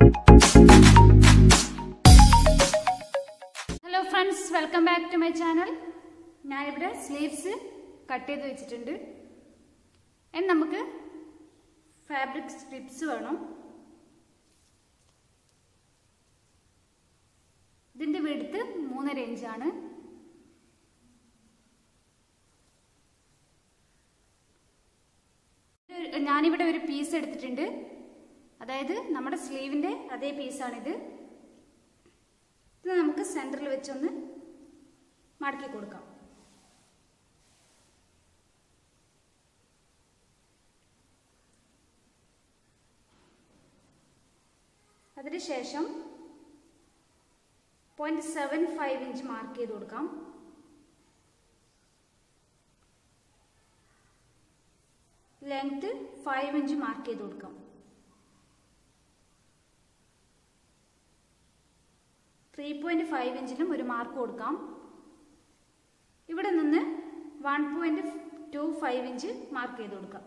Hello friends, welcome back to my channel. ഞാൻ ഇവിടെ sleeves cut ചെയ്ത് വെച്ചിട്ടുണ്ട്. ഇനി നമുക്ക് ഫാബ്രിക് സ്ട്രിപ്സ് വേണം. ഇതിന്റെ വിഡ്ത്ത് 3.5 ഇഞ്ച് ആണ്. ഞാൻ ഇവിടെ ഒരു പീസ് എടുത്തിട്ടുണ്ട്. അതായത് നമ്മുടെ സ്ലീവിന്റെ അതേ പീസാണ് ഇത്. ഇത് നമുക്ക് സെന്ററിൽ വെച്ചൊന്ന് മടക്കി കൊടുക്കാം. അതിനുശേഷം 0.75 ഇഞ്ച് മാർക്ക് ചെയ്ത് കൊടുക്കാം. ലെങ്ത് 5 ഇഞ്ച് മാർക്ക് ചെയ്ത് കൊടുക്കാം. 3.5 ഇഞ്ചിലും ഒരു മാർക്ക് കൊടുക്കാം. ഇവിടെ നിന്ന് 1.25 ഇഞ്ച് മാർക്ക് ചെയ്ത് കൊടുക്കാം.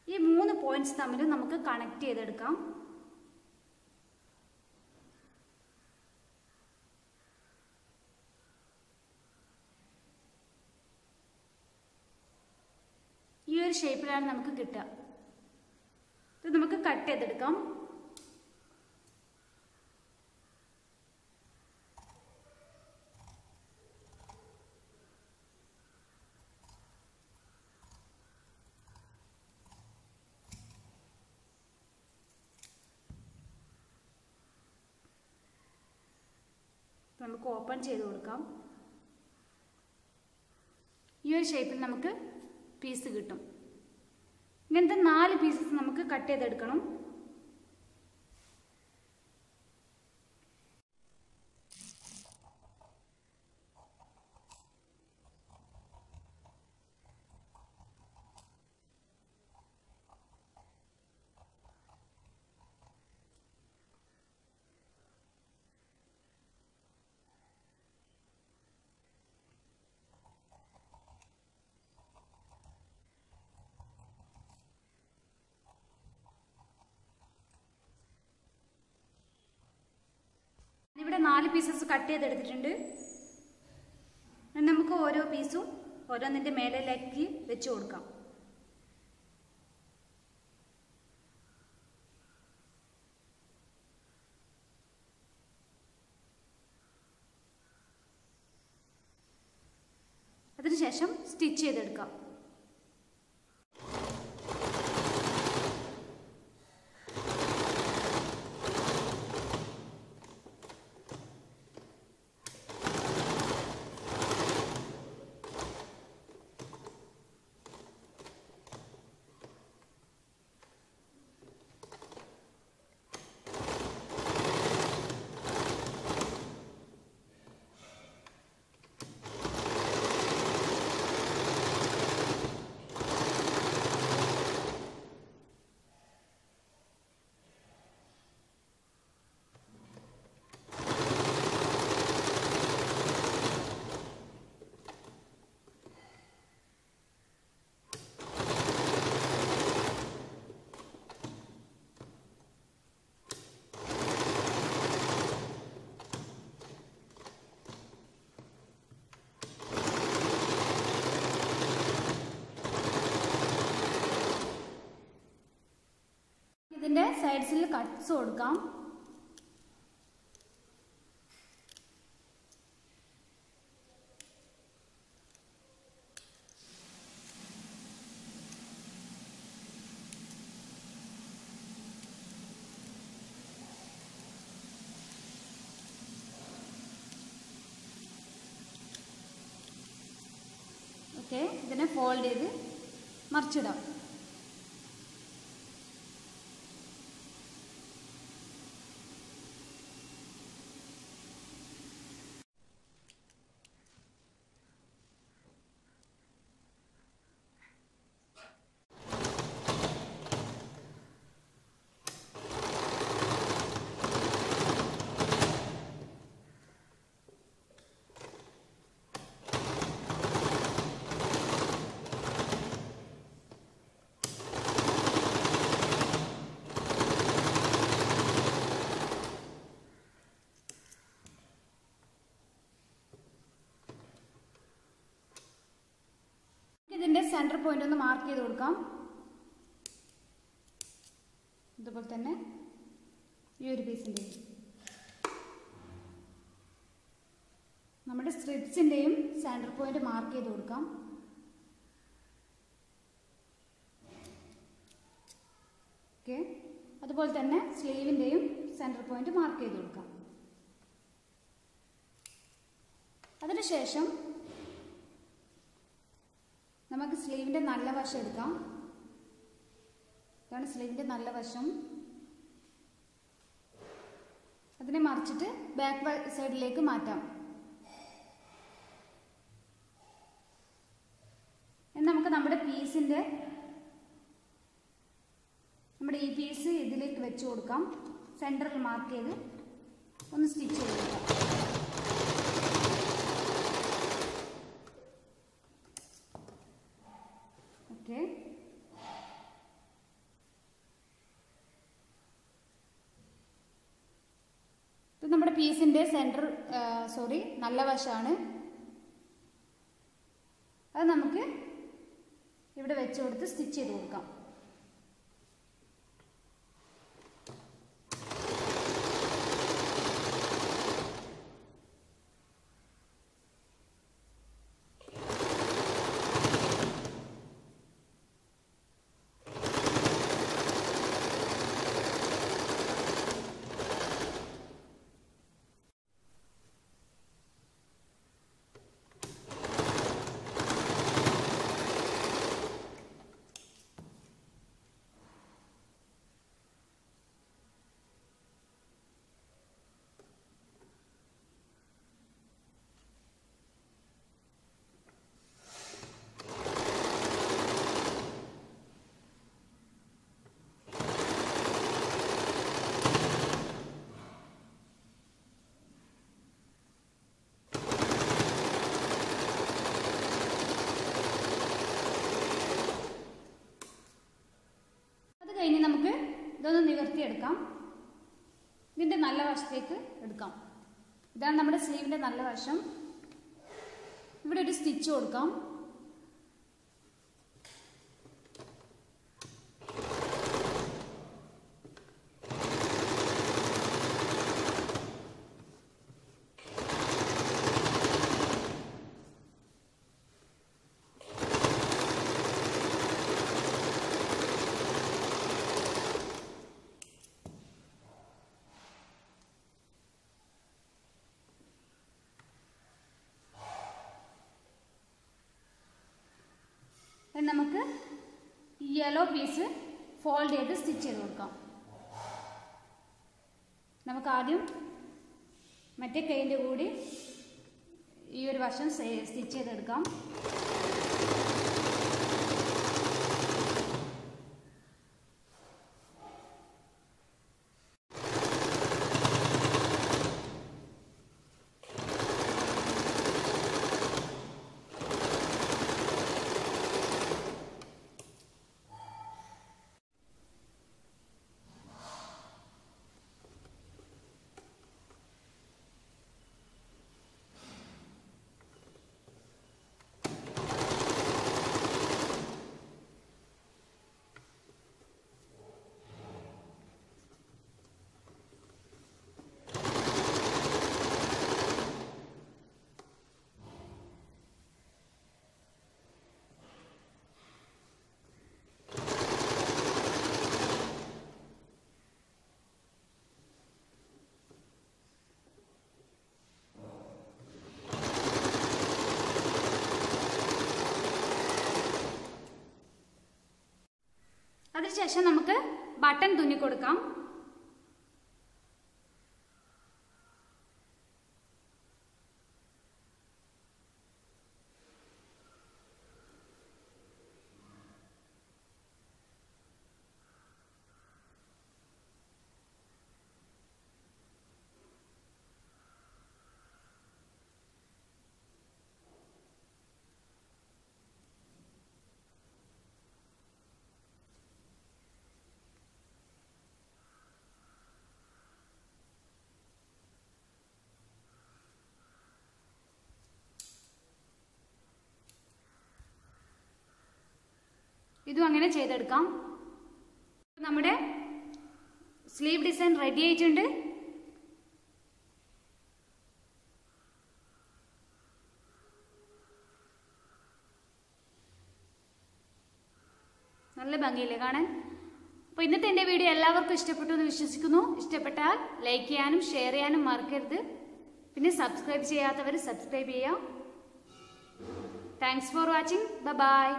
ഈ 3 പോയിന്റ്സ് തമ്മിൽ നമുക്ക് കണക്ട് ചെയ്തെടുക്കാം. ഈ ഒരു ഷേപ്പിലാണ് നമുക്ക് കിട്ടുക. ഇത് നമുക്ക് കട്ട് ചെയ്തെടുക്കാം. നമുക്ക് ഓപ്പൺ ചെയ്ത് കൊടുക്കാം. ഈ ഒരു ഷേപ്പിൽ നമുക്ക് പീസ് കിട്ടും. ഇങ്ങനത്തെ 4 പീസസ് നമുക്ക് കട്ട് ചെയ്തെടുക്കണം. ഇവിടെ 4 പീസസ് കട്ട് ചെയ്തെടുത്തിട്ടുണ്ട്. നമുക്ക് ഓരോ പീസും ഓരോന്നിന്റെ മേലേക്ക് വെച്ച് കൊടുക്കാം. അതിനുശേഷം സ്റ്റിച്ച് ചെയ്തെടുക്കാം. ഇതിന്റെ സൈഡ്സിൽ കട്ട്സ് കൊടുക്കാം. ഓക്കെ, ഇതിനെ ഫോൾഡ് ചെയ്ത് മറിച്ചിടാം. സെൻറ്റർ പോയിന്റ് ഒന്ന് മാർക്ക് ചെയ്ത് കൊടുക്കാം. ഇതുപോലെ തന്നെ ഈ ഒരു പീസിൻ്റെയും നമ്മുടെ സ്ട്രിപ്സിൻ്റെയും സെൻറ്റർ പോയിന്റ് മാർക്ക് ചെയ്ത് കൊടുക്കാം. ഓക്കെ, അതുപോലെ തന്നെ സ്ലീവിൻ്റെയും സെൻറ്റർ പോയിന്റ് മാർക്ക് ചെയ്ത് കൊടുക്കാം. അതിനുശേഷം നമുക്ക് സ്ലീവിൻ്റെ നല്ല വശം എടുക്കാം. ഇതാണ് സ്ലീവിൻ്റെ നല്ല വശം. അതിനെ മറിച്ചിട്ട് ബാക്ക് സൈഡിലേക്ക് മാറ്റാം. നമുക്ക് നമ്മുടെ പീസിൻ്റെ ഈ പീസ് ഇതിലേക്ക് വെച്ച് കൊടുക്കാം. സെൻറ്ററിൽ മാർക്ക് ചെയ്ത് ഒന്ന് സ്റ്റിച്ച് ചെയ്ത് കൊടുക്കാം. ഓക്കെ, ഇത് നമ്മുടെ പീസിൻ്റെ നല്ല വശമാണ്. അത് നമുക്ക് ഇവിടെ വെച്ച് കൊടുത്ത് സ്റ്റിച്ച് ചെയ്ത് കൊടുക്കാം. കഴിഞ്ഞ് നമുക്ക് ഇതൊന്ന് നിവർത്തിയെടുക്കാം. ഇതിൻ്റെ നല്ല വശത്തേക്ക് എടുക്കാം. ഇതാണ് നമ്മുടെ സ്ലീവിൻ്റെ നല്ല വശം. ഇവിടെ ഒരു സ്റ്റിച്ച് കൊടുക്കാം. നമുക്ക് ഈ യെല്ലോ പീസ് ഫോൾഡ് ചെയ്ത് സ്റ്റിച്ച് ചെയ്ത് കൊടുക്കാം. നമുക്ക് ആദ്യം മറ്റേ കൈൻ്റെ കൂടി ഈ ഒരു വശം സ്റ്റിച്ച് ചെയ്തെടുക്കാം. അതിനുശേഷം നമുക്ക് ബട്ടൺ തുന്നി കൊടുക്കാം. ഇതും അങ്ങനെ ചെയ്തെടുക്കാം. നമ്മുടെ സ്ലീവ് ഡിസൈൻ റെഡി ആയിട്ടുണ്ട്. നല്ല ഭംഗിയില്ലേ കാണാൻ? അപ്പോൾ ഇന്നത്തെ എൻ്റെ വീഡിയോ എല്ലാവർക്കും ഇഷ്ടപ്പെട്ടു എന്ന് വിശ്വസിക്കുന്നു. ഇഷ്ടപ്പെട്ടാൽ ലൈക്ക് ചെയ്യാനും ഷെയർ ചെയ്യാനും മറക്കരുത്. പിന്നെ സബ്സ്ക്രൈബ് ചെയ്യാത്തവർ സബ്സ്ക്രൈബ് ചെയ്യാം. Thanks for watching. ബൈ.